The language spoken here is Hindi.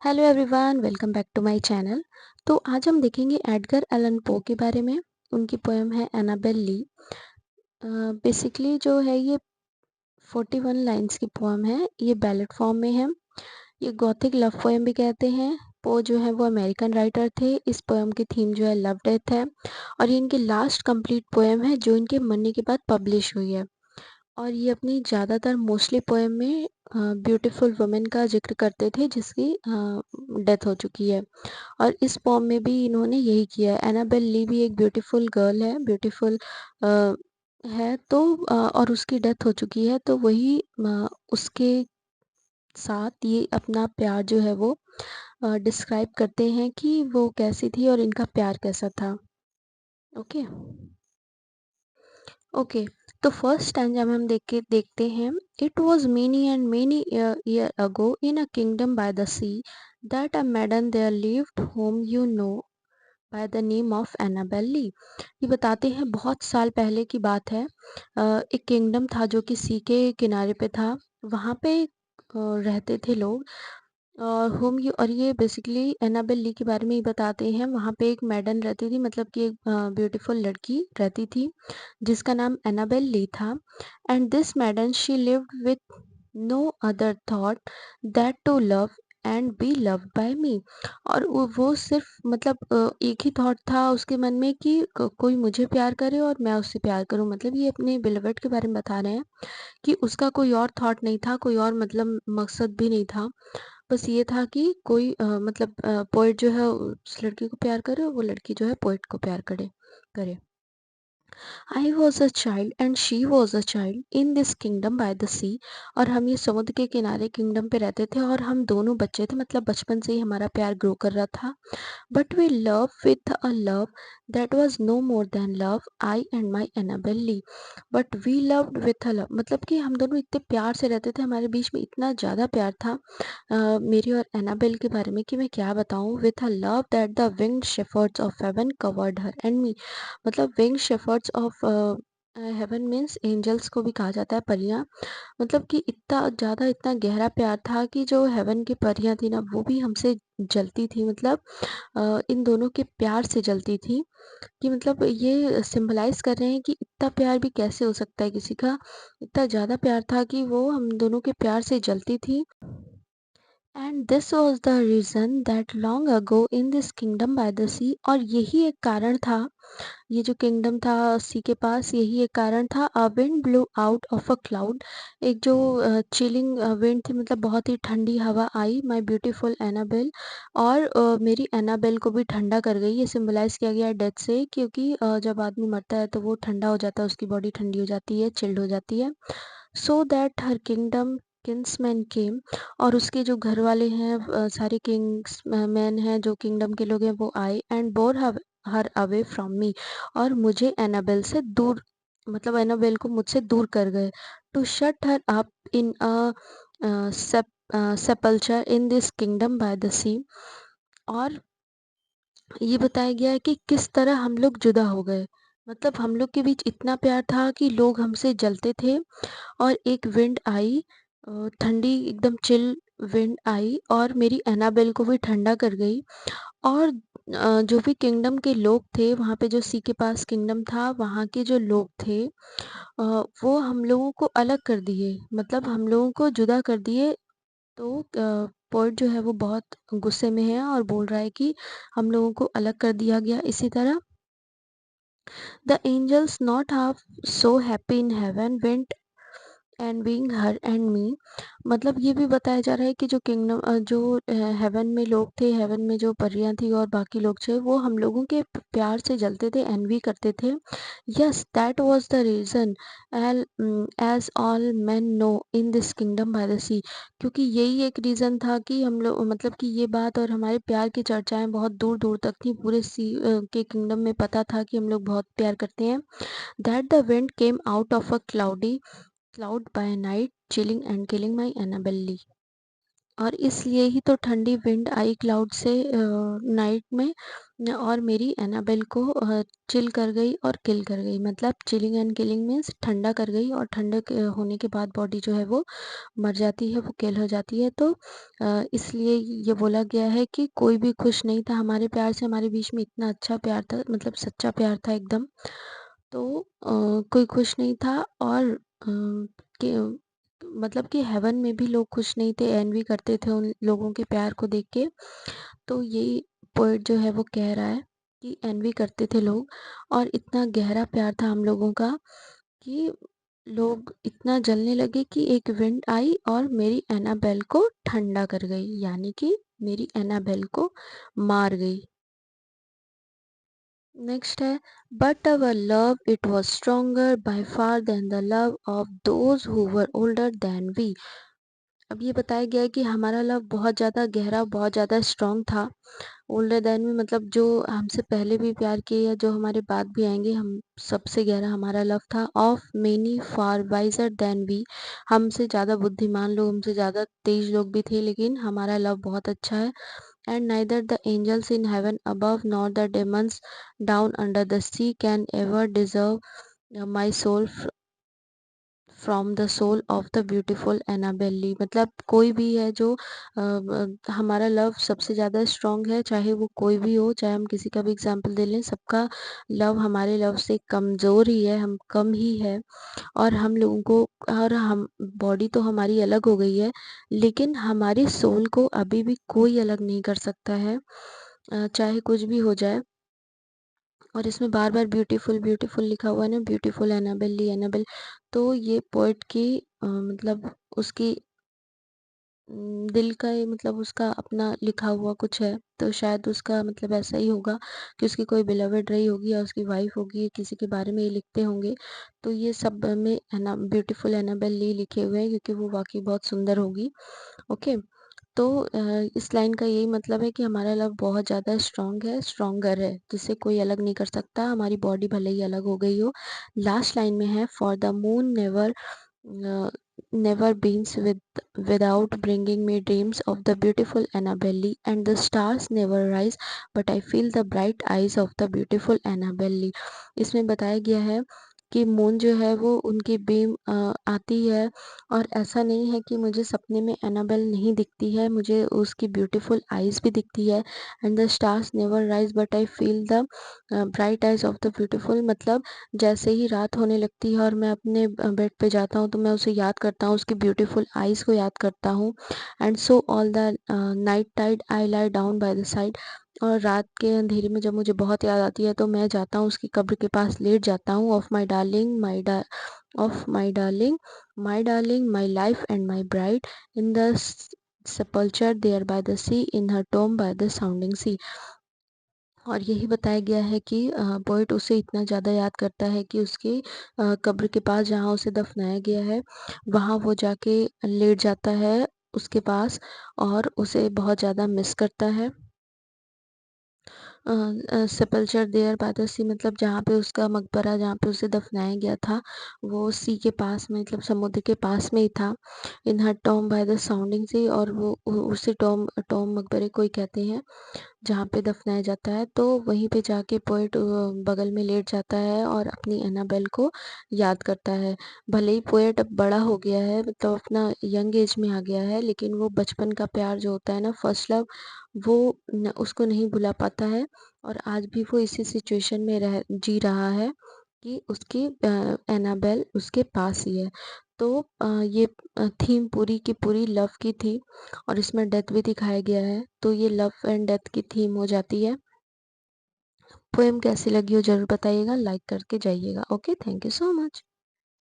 Hello everyone, welcome back to my channel. तो आज हम देखेंगे एडगर एलन पो के बारे में। उनकी पोएम है एनाबेल ली। बेसिकली जो है ये 41 लाइंस की पोएम है। ये बैलेट फॉर्म में है। ये गॉथिक लव पोएम भी कहते हैं। पो जो है वो अमेरिकन राइटर थे। इस पोएम की थीम जो है लव डेथ है और ये इनकी लास्ट कंप्लीट पोएम है जो इनके मरने के बाद पब्लिश हुई है। और ये अपनी ज़्यादातर मोस्टली पोएम में ब्यूटीफुल वुमेन का जिक्र करते थे जिसकी डेथ हो चुकी है। और इस पोएम में भी इन्होंने यही किया है। एनाबेल ली भी एक ब्यूटीफुल गर्ल है, ब्यूटीफुल है तो और उसकी डेथ हो चुकी है तो वही उसके साथ ये अपना प्यार जो है वो डिस्क्राइब करते हैं कि वो कैसी थी और इनका प्यार कैसा था। Okay okay. तो फर्स्ट स्टैंजा में हम देखते हैं। It was many and many year ago in a kingdom by the sea that a maiden there lived whom you know by the name of Annabel Lee. ये बताते हैं बहुत साल पहले की बात है। एक किंगडम था जो कि सी के किनारे पे था। वहाँ पे रहते थे लोग होम यू। और ये बेसिकली एनाबेल ली के बारे में ही बताते हैं। वहाँ पे एक मैडन रहती थी, मतलब कि एक ब्यूटीफुल लड़की रहती थी जिसका नाम एनाबेल ली था। And this maiden she lived with no other thought that to love and be loved by me. और वो सिर्फ मतलब एक ही थॉट था उसके मन में कि कोई मुझे प्यार करे और मैं उससे प्यार करूं। मतलब ये अपने बिलवड के बारे में बता रहे हैं कि उसका कोई और थॉट नहीं था, कोई और मतलब मकसद भी नहीं था। बस ये था कि कोई मतलब पोएट जो है उस लड़की को प्यार करे और वो लड़की जो है पोएट को प्यार करे करे। I was a child and she was a child in this kingdom by the sea. और हम ये समुद्र के किनारे किंगडम पे रहते थे और हम दोनों बच्चे थे, मतलब बचपन से ही हमारा प्यार ग्रो कर रहा था। But we love with a love that was no more than love, I and my Annabel Lee. But we loved with a love, मतलब कि हम दोनों इतने प्यार से रहते थे, हमारे बीच में इतना ज़्यादा प्यार था मेरी और एनाबेल के बारे में कि मैं क्या बताऊँ। With a love that the winged shepherds of heaven covered her and me. मतलब wing shepherds of heaven means angels को भी कहा जाता है, परियां। मतलब कि इतना ज़्यादा इतना गहरा प्यार था कि जो हेवन की परियां थी ना वो भी हमसे जलती थी। मतलब इन दोनों के प्यार से जलती थी। कि मतलब ये सिंबलाइज कर रहे हैं कि इतना प्यार भी कैसे हो सकता है किसी का। इतना ज़्यादा प्यार था कि वो हम दोनों के प्यार से जलती थी। And this was the reason that long ago in this kingdom by the sea. और यही एक कारण था, ये जो किंगडम था सी के पास, यही एक कारण था। A wind blew out of a cloud. एक जो चिलिंग विंड थी, मतलब बहुत ही ठंडी हवा आई माय ब्यूटीफुल एनाबेल। और मेरी एनाबेल को भी ठंडा कर गई। ये सिंबलाइज किया गया है डेथ से, क्योंकि जब आदमी मरता है तो वो ठंडा हो जाता है, उसकी बॉडी ठंडी हो जाती है, चिल्ड हो जाती है। So that her kingdom kinsman came. और उसके जो घर वाले हैं सारे किंग्स मैन हैं, जो किंगडम के लोग हैं, वो आए and bore her away from me. और मुझे एनाबेल से दूर, मतलब एनाबेल को मुझसे दूर कर गए। To shut her up in a sepulchre in this kingdom by the sea. और ये बताया गया है कि किस तरह हम लोग जुदा हो गए। मतलब हम लोग के बीच इतना प्यार था कि लोग हमसे जलते थे। और एक विंड आई, ठंडी एकदम चिल विंड आई और मेरी एनाबेल को भी ठंडा कर गई। और जो भी किंगडम के लोग थे वहाँ पे, जो सी के पास किंगडम था, वहाँ के जो लोग थे वो हम लोगों को अलग कर दिए, मतलब हम लोगों को जुदा कर दिए। तो पोएट जो है वो बहुत गुस्से में है और बोल रहा है कि हम लोगों को अलग कर दिया गया इसी तरह। The angels not half so happy in heaven went and being her and me. मतलब ये भी बताया जा रहा है कि जो किंगडम जो हेवन में लोग थे, हेवन में जो परियां थी और बाकी लोग थे, वो हम लोगों के प्यार से जलते थे, एनवी करते थे। Yes that was the reason as all men know in this kingdom by the sea. क्योंकि यही एक रीज़न था कि हम लोग, मतलब कि ये बात और हमारे प्यार की चर्चाएं बहुत दूर दूर तक थी, पूरे सी के किंगडम में पता था कि हम लोग बहुत प्यार करते हैं। That the wind came out of a cloudy cloud by night, chilling and killing my Annabelle Lee. और इसलिए ही तो ठंडी विंड आई क्लाउड से नाइट में और मेरी एनाबेल को चिल कर गई और किल कर गई। मतलब चिलिंग एंड किलिंग मीन्स ठंडा कर गई, और ठंडा होने के बाद बॉडी जो है वो मर जाती है, वो किल हो जाती है। तो इसलिए ये बोला गया है कि कोई भी खुश नहीं था हमारे प्यार से, हमारे बीच में इतना अच्छा प्यार था, मतलब सच्चा प्यार था एकदम। तो कोई खुश नहीं था, और कि मतलब कि हेवन में भी लोग खुश नहीं थे, एनवी करते थे उन लोगों के प्यार को देख के। तो ये पोएट जो है वो कह रहा है कि एनवी करते थे लोग, और इतना गहरा प्यार था हम लोगों का कि लोग इतना जलने लगे कि एक विंड आई और मेरी एनाबेल को ठंडा कर गई, यानी कि मेरी एनाबेल को मार गई। नेक्स्ट है, but our love it was stronger by far than the love of those who were older than we. अब ये बताया गया है कि हमारा लव बहुत ज़्यादा गहरा, बहुत ज़्यादा स्ट्रॉन्ग था। ओल्डर देन में मतलब जो हमसे पहले भी प्यार किए या जो हमारे बाद भी आएंगे, हम सबसे गहरा हमारा लव था। Of many far wiser than we, हमसे ज़्यादा बुद्धिमान लोग, हमसे ज़्यादा तेज लोग भी थे, लेकिन हमारा लव बहुत अच्छा है। And neither the angels in heaven above nor the demons down under the sea can ever deserve my soul from the soul of the beautiful Annabel Lee. मतलब कोई भी है जो हमारा लव सबसे ज़्यादा स्ट्रॉन्ग है, चाहे वो कोई भी हो, चाहे हम किसी का भी एग्जाम्पल दे लें, सबका लव हमारे लव से कमज़ोर ही है, हम कम ही है। और हम लोगों को, और हम बॉडी तो हमारी अलग हो गई है, लेकिन हमारी सोल को अभी भी कोई अलग नहीं कर सकता है, चाहे कुछ भी हो जाए। और इसमें बार बार ब्यूटीफुल ब्यूटीफुल लिखा हुआ है ना, ब्यूटीफुल एनाबेल ली एनाबेल। तो ये पोएट की मतलब उसकी दिल का ये, मतलब उसका अपना लिखा हुआ कुछ है, तो शायद उसका मतलब ऐसा ही होगा कि उसकी कोई बिलवेड रही होगी या उसकी वाइफ होगी, किसी के बारे में ये लिखते होंगे। तो ये सब में एना ब्यूटीफुल एनाबेल ली लिखे हुए हैं, क्योंकि वो वाकई बहुत सुंदर होगी। ओके। तो इस लाइन का यही मतलब है कि हमारा लव बहुत ज़्यादा स्ट्रॉन्ग है, स्ट्रॉन्गर है, जिससे कोई अलग नहीं कर सकता, हमारी बॉडी भले ही अलग हो गई हो। लास्ट लाइन में है, for the moon never beams without bringing me dreams of the beautiful Annabelle, and the stars never rise but I feel the bright eyes of the beautiful Annabelle। इसमें बताया गया है कि मून जो है वो उनकी बीम आती है, और ऐसा नहीं है कि मुझे सपने में एनाबेल नहीं दिखती है, मुझे उसकी ब्यूटीफुल आईज भी दिखती है। And the stars never rise but I feel the bright eyes of the beautiful. मतलब जैसे ही रात होने लगती है और मैं अपने बेड पे जाता हूँ, तो मैं उसे याद करता हूँ, उसकी ब्यूटीफुल आईज को याद करता हूँ। And so all the night tide I lie down by the side. और रात के अंधेरे में जब मुझे बहुत याद आती है, तो मैं जाता हूँ उसकी कब्र के पास, लेट जाता हूँ। Of my darling of my darling my life and my bride in the sepulchre there by the sea, in her tomb by the sounding sea। और यही बताया गया है कि पोएट उसे इतना ज़्यादा याद करता है कि उसके कब्र के पास जहाँ उसे दफनाया गया है, वहाँ वो जाके लेट जाता है उसके पास, और उसे बहुत ज़्यादा मिस करता है। सेपल्चर देयर बाय द सी, मतलब जहाँ पे उसका मकबरा, जहाँ पे उसे दफनाया गया था, वो सी के पास में, मतलब समुद्र के पास में ही था। इन हर टॉम बाय द साउंडिंग सी, और वो उसे टॉम टॉम मकबरे को ही कहते हैं जहाँ पे दफनाया जाता है। तो वहीं पे जाके पोएट बगल में लेट जाता है और अपनी एनाबेल को याद करता है। भले ही पोएट अब बड़ा हो गया है, मतलब अपना यंग एज में आ गया है, लेकिन वो बचपन का प्यार जो होता है ना, फर्स्ट लव, वो उसको नहीं भुला पाता है। और आज भी वो इसी सिचुएशन में रह जी रहा है कि उसकी एनाबेल उसके पास ही है। तो ये थीम पूरी की पूरी लव की थी, और इसमें डेथ भी दिखाया गया है, तो ये लव एंड डेथ की थीम हो जाती है। पोएम कैसी लगी हो जरूर बताइएगा, लाइक करके जाइएगा। Okay, thank you so much.